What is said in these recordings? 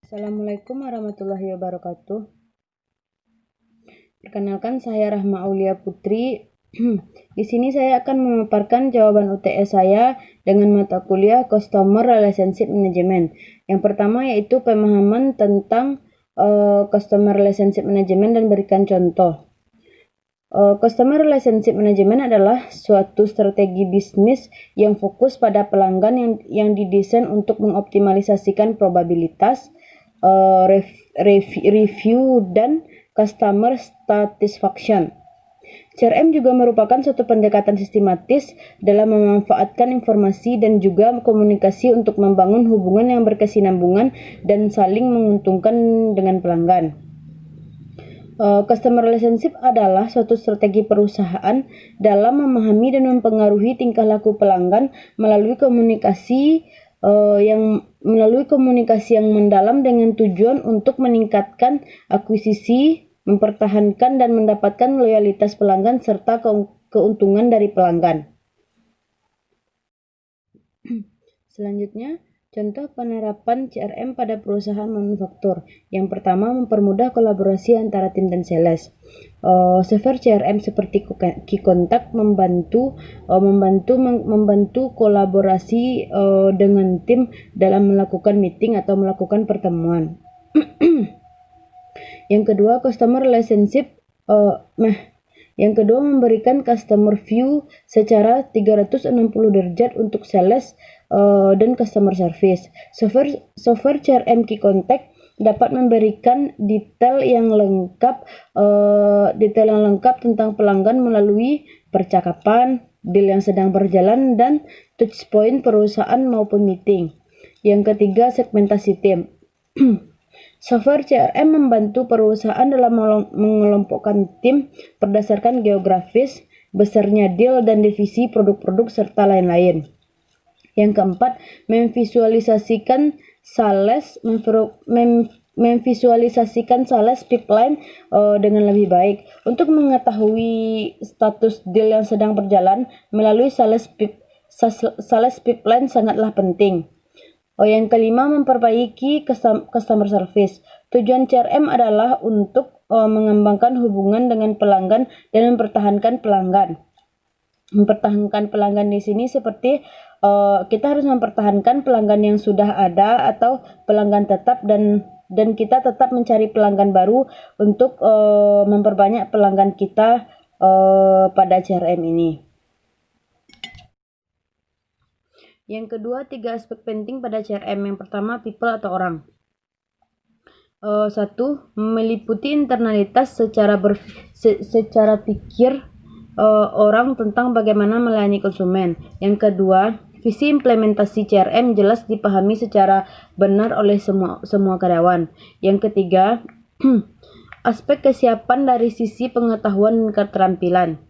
Assalamualaikum warahmatullahi wabarakatuh. Perkenalkan, saya Rahma Aulia Putri. Di sini saya akan memaparkan jawaban UTS saya dengan mata kuliah Customer Relationship Management. Yang pertama yaitu pemahaman tentang Customer Relationship Management dan berikan contoh. Customer Relationship Management adalah suatu strategi bisnis yang fokus pada pelanggan yang didesain untuk mengoptimalisasikan probabilitas, review, dan customer satisfaction. CRM juga merupakan suatu pendekatan sistematis dalam memanfaatkan informasi dan juga komunikasi untuk membangun hubungan yang berkesinambungan dan saling menguntungkan dengan pelanggan. Customer relationship adalah suatu strategi perusahaan dalam memahami dan mempengaruhi tingkah laku pelanggan melalui komunikasi yang mendalam dengan tujuan untuk meningkatkan akuisisi, mempertahankan dan mendapatkan loyalitas pelanggan serta keuntungan dari pelanggan. Selanjutnya, contoh penerapan CRM pada perusahaan manufaktur. Yang pertama, mempermudah kolaborasi antara tim dan sales. Software CRM seperti Keycontact membantu kolaborasi dengan tim dalam melakukan meeting atau melakukan pertemuan. Yang kedua, customer relationship. Yang kedua, memberikan customer view secara 360 derajat untuk sales dan customer service. Software CRM Keycontact dapat memberikan detail yang lengkap tentang pelanggan melalui percakapan, deal yang sedang berjalan, dan touchpoint perusahaan maupun meeting. Yang ketiga, segmentasi tim. Software CRM membantu perusahaan dalam mengelompokkan tim berdasarkan geografis, besarnya deal dan divisi produk-produk serta lain-lain. Yang keempat, memvisualisasikan sales pipeline dengan lebih baik. Untuk mengetahui status deal yang sedang berjalan melalui sales pipeline sangatlah penting. Yang kelima, memperbaiki customer service. Tujuan CRM adalah untuk mengembangkan hubungan dengan pelanggan dan mempertahankan pelanggan. Mempertahankan pelanggan di sini seperti kita harus mempertahankan pelanggan yang sudah ada atau pelanggan tetap dan kita tetap mencari pelanggan baru untuk memperbanyak pelanggan kita pada CRM ini. Yang kedua, 3 aspek penting pada CRM. Yang pertama, people atau orang. 1. Meliputi internalitas secara pikir orang tentang bagaimana melayani konsumen. Yang kedua, visi implementasi CRM jelas dipahami secara benar oleh semua karyawan. Yang ketiga, aspek kesiapan dari sisi pengetahuan dan keterampilan.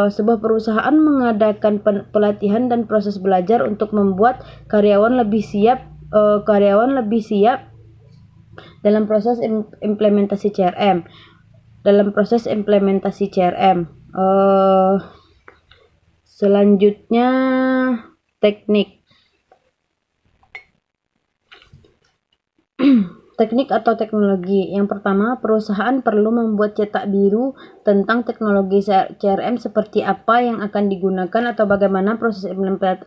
Sebuah perusahaan mengadakan pelatihan dan proses belajar untuk membuat karyawan lebih siap dalam proses implementasi CRM. Selanjutnya, teknik atau teknologi. Yang pertama, perusahaan perlu membuat cetak biru tentang teknologi CRM seperti apa yang akan digunakan atau bagaimana proses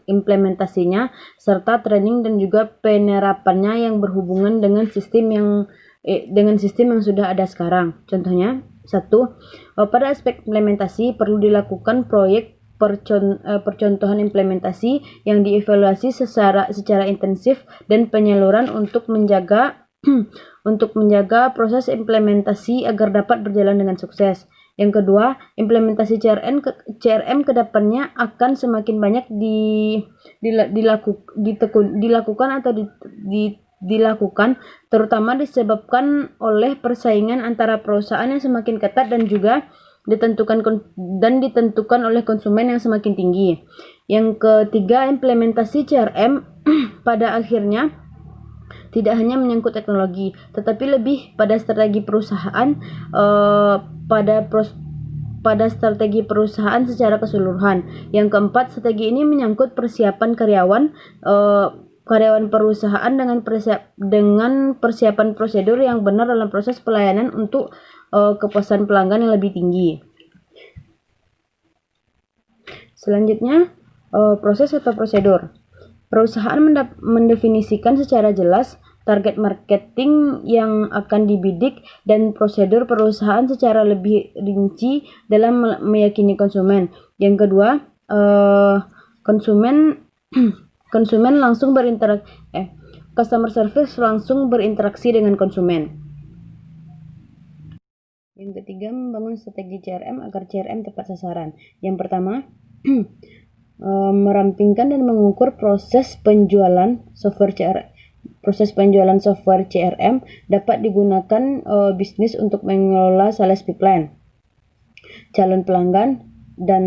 implementasinya, serta training dan juga penerapannya yang berhubungan dengan sistem yang sudah ada sekarang. Contohnya, 1. Pada aspek implementasi perlu dilakukan proyek percontohan implementasi yang dievaluasi secara intensif dan penyaluran untuk menjaga proses implementasi agar dapat berjalan dengan sukses. Yang kedua, implementasi CRM ke depannya akan semakin banyak dilakukan terutama disebabkan oleh persaingan antara perusahaan yang semakin ketat dan juga ditentukan oleh konsumen yang semakin tinggi. Yang ketiga, implementasi CRM pada akhirnya tidak hanya menyangkut teknologi, tetapi lebih pada strategi perusahaan pada strategi perusahaan secara keseluruhan. Yang keempat, strategi ini menyangkut persiapan karyawan karyawan perusahaan dengan persiapan prosedur yang benar dalam proses pelayanan untuk kepuasan pelanggan yang lebih tinggi. Selanjutnya, proses atau prosedur. Perusahaan mendefinisikan secara jelas target marketing yang akan dibidik dan prosedur perusahaan secara lebih rinci dalam meyakini konsumen. Yang kedua, konsumen langsung customer service langsung berinteraksi dengan konsumen. Yang ketiga, membangun strategi CRM agar CRM tepat sasaran. Yang pertama, merampingkan dan mengukur proses penjualan software CRM dapat digunakan bisnis untuk mengelola sales pipeline, calon pelanggan, dan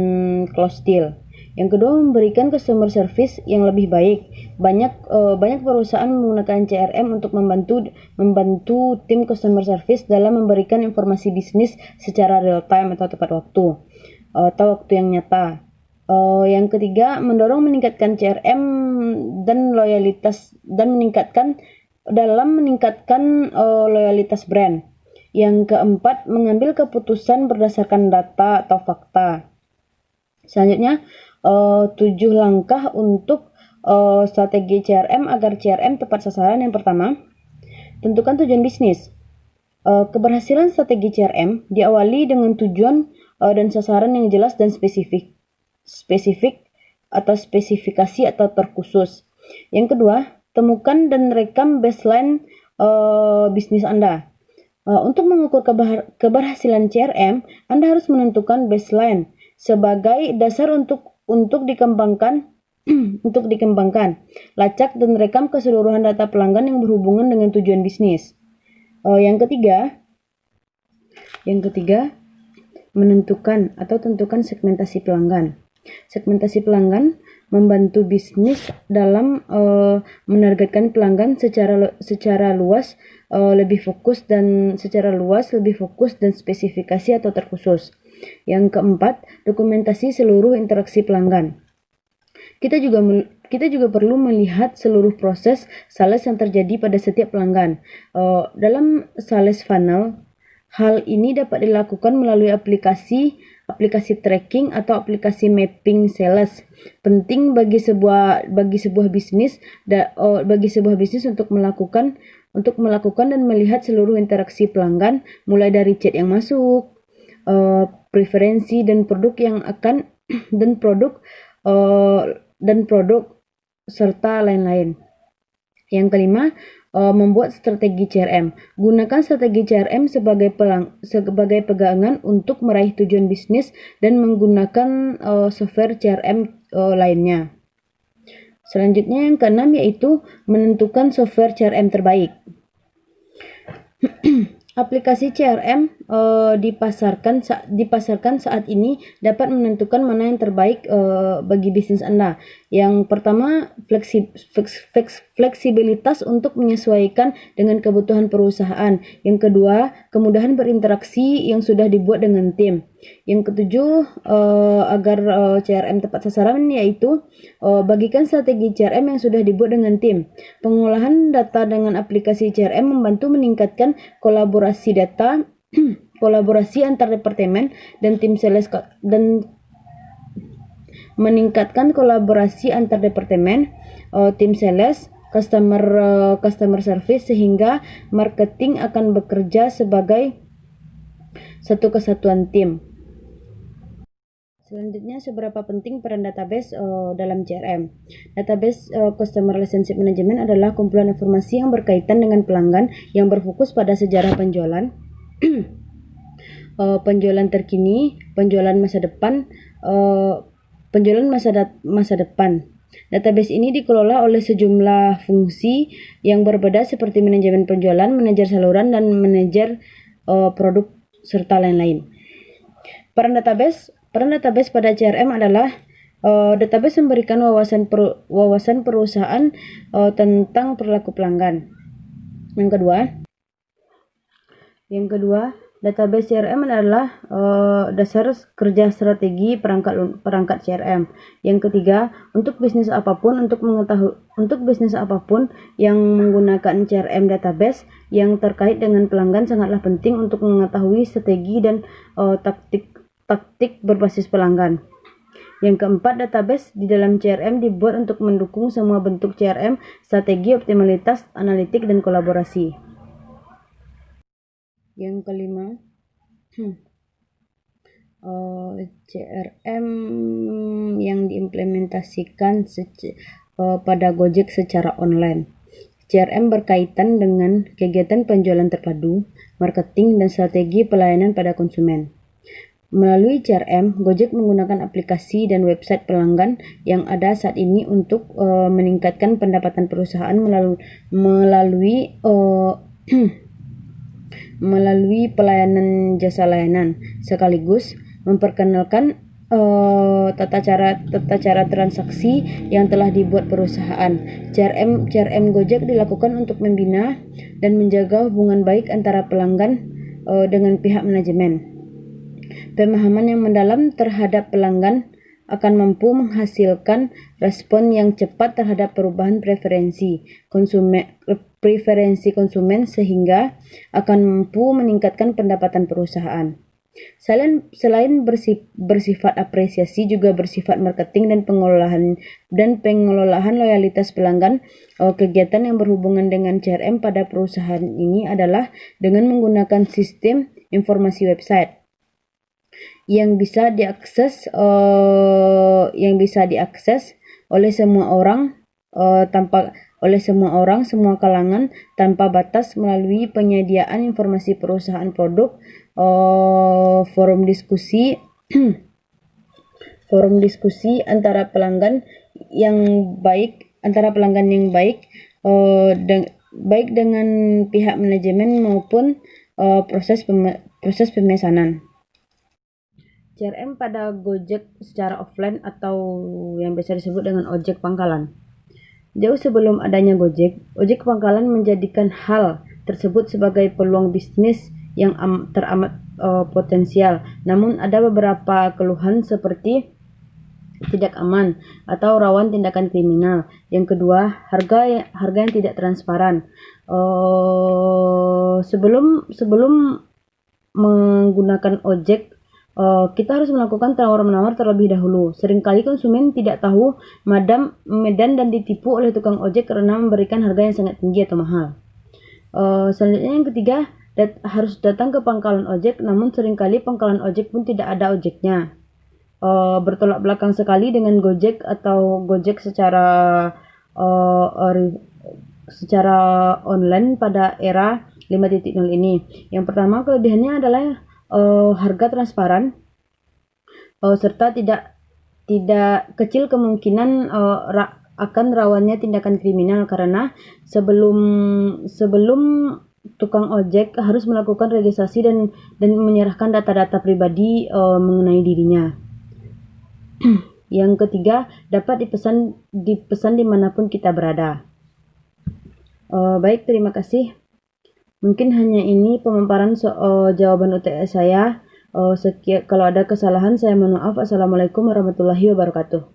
close deal. Yang kedua, memberikan customer service yang lebih baik. Banyak perusahaan menggunakan CRM untuk membantu tim customer service dalam memberikan informasi bisnis secara real time atau tepat waktu atau waktu yang nyata. Yang ketiga, meningkatkan CRM dan loyalitas meningkatkan loyalitas brand. Yang keempat, mengambil keputusan berdasarkan data atau fakta. Selanjutnya, 7 langkah untuk strategi CRM agar CRM tepat sasaran. Yang pertama, tentukan tujuan bisnis. Keberhasilan strategi CRM diawali dengan tujuan dan sasaran yang jelas dan spesifik atau spesifikasi atau terkhusus. Yang kedua, temukan dan rekam baseline bisnis Anda. Untuk mengukur keberhasilan CRM, Anda harus menentukan baseline sebagai dasar untuk dikembangkan lacak dan rekam keseluruhan data pelanggan yang berhubungan dengan tujuan bisnis. Yang ketiga, menentukan atau tentukan segmentasi pelanggan. Segmentasi pelanggan membantu bisnis dalam menargetkan pelanggan secara luas, lebih fokus dan spesifikasi atau terkhusus. Yang keempat, dokumentasi seluruh interaksi pelanggan. Kita juga perlu melihat seluruh proses sales yang terjadi pada setiap pelanggan. Dalam sales funnel, hal ini dapat dilakukan melalui aplikasi tracking atau aplikasi mapping sales. Penting bagi sebuah bisnis untuk melakukan dan melihat seluruh interaksi pelanggan, mulai dari chat yang masuk, preferensi dan produk yang akan dan produk serta lain-lain. Yang kelima, membuat strategi CRM. Gunakan strategi CRM sebagai pegangan untuk meraih tujuan bisnis dan menggunakan software CRM lainnya. Selanjutnya yang keenam yaitu menentukan software CRM terbaik. Aplikasi CRM dipasarkan saat ini dapat menentukan mana yang terbaik bagi bisnis Anda. Yang pertama, fleksibilitas untuk menyesuaikan dengan kebutuhan perusahaan. Yang kedua, kemudahan berinteraksi yang sudah dibuat dengan tim. Yang ketujuh, agar CRM tepat sasaran yaitu bagikan strategi CRM yang sudah dibuat dengan tim. Pengolahan data dengan aplikasi CRM membantu meningkatkan kolaborasi data, kolaborasi antar departemen dan tim sales dan meningkatkan kolaborasi antar departemen, tim sales, customer service sehingga marketing akan bekerja sebagai satu kesatuan tim. Selanjutnya, seberapa penting peran database dalam CRM? Database Customer Relationship Management adalah kumpulan informasi yang berkaitan dengan pelanggan yang berfokus pada sejarah penjualan, penjualan terkini, penjualan masa depan, Database ini dikelola oleh sejumlah fungsi yang berbeda seperti manajemen penjualan, manajer saluran, dan manajer produk serta lain-lain. Peran database pada CRM adalah database memberikan wawasan perusahaan tentang perilaku pelanggan. Yang kedua, Database CRM adalah dasar kerja strategi perangkat CRM. Yang ketiga, untuk bisnis apapun yang menggunakan CRM database yang terkait dengan pelanggan sangatlah penting untuk mengetahui strategi dan taktik berbasis pelanggan. Yang keempat, database di dalam CRM dibuat untuk mendukung semua bentuk CRM, strategi, optimalitas, analitik, dan kolaborasi. Yang kelima, CRM yang diimplementasikan pada Gojek secara online. CRM berkaitan dengan kegiatan penjualan terpadu, marketing, dan strategi pelayanan pada konsumen. Melalui CRM, Gojek menggunakan aplikasi dan website pelanggan yang ada saat ini untuk meningkatkan pendapatan perusahaan melalui pelayanan jasa layanan, sekaligus memperkenalkan tata cara transaksi yang telah dibuat perusahaan. CRM Gojek dilakukan untuk membina dan menjaga hubungan baik antara pelanggan dengan pihak manajemen. Pemahaman yang mendalam terhadap pelanggan akan mampu menghasilkan respon yang cepat terhadap perubahan preferensi konsumen sehingga akan mampu meningkatkan pendapatan perusahaan. Selain bersifat apresiasi, juga bersifat marketing dan pengelolaan loyalitas pelanggan. Kegiatan yang berhubungan dengan CRM pada perusahaan ini adalah dengan menggunakan sistem informasi website yang bisa diakses oleh semua orang, semua kalangan tanpa batas, melalui penyediaan informasi perusahaan, produk, forum diskusi antara pelanggan yang baik, baik dengan pihak manajemen maupun proses pemesanan. CRM pada Gojek secara offline atau yang biasa disebut dengan ojek pangkalan. Jauh sebelum adanya Gojek pangkalan menjadikan hal tersebut sebagai peluang bisnis yang teramat potensial. Namun ada beberapa keluhan seperti tidak aman atau rawan tindakan kriminal. Yang kedua, harga yang tidak transparan. Sebelum menggunakan ojek, kita harus melakukan tawar-menawar terlebih dahulu. Seringkali konsumen tidak tahu medan dan ditipu oleh tukang ojek karena memberikan harga yang sangat tinggi atau mahal. Selanjutnya, yang ketiga, harus datang ke pangkalan ojek, namun seringkali pangkalan ojek pun tidak ada ojeknya. Bertolak belakang sekali dengan Gojek atau Gojek secara online pada era 5.0 ini. Yang pertama, kelebihannya adalah harga transparan, serta tidak kecil kemungkinan akan rawannya tindakan kriminal, karena sebelum tukang ojek harus melakukan registrasi dan menyerahkan data-data pribadi mengenai dirinya. Yang ketiga, dapat dipesan dimanapun kita berada. Baik, terima kasih. Mungkin hanya ini pemaparan jawaban UTS saya. Kalau ada kesalahan, saya mohon maaf. Assalamualaikum warahmatullahi wabarakatuh.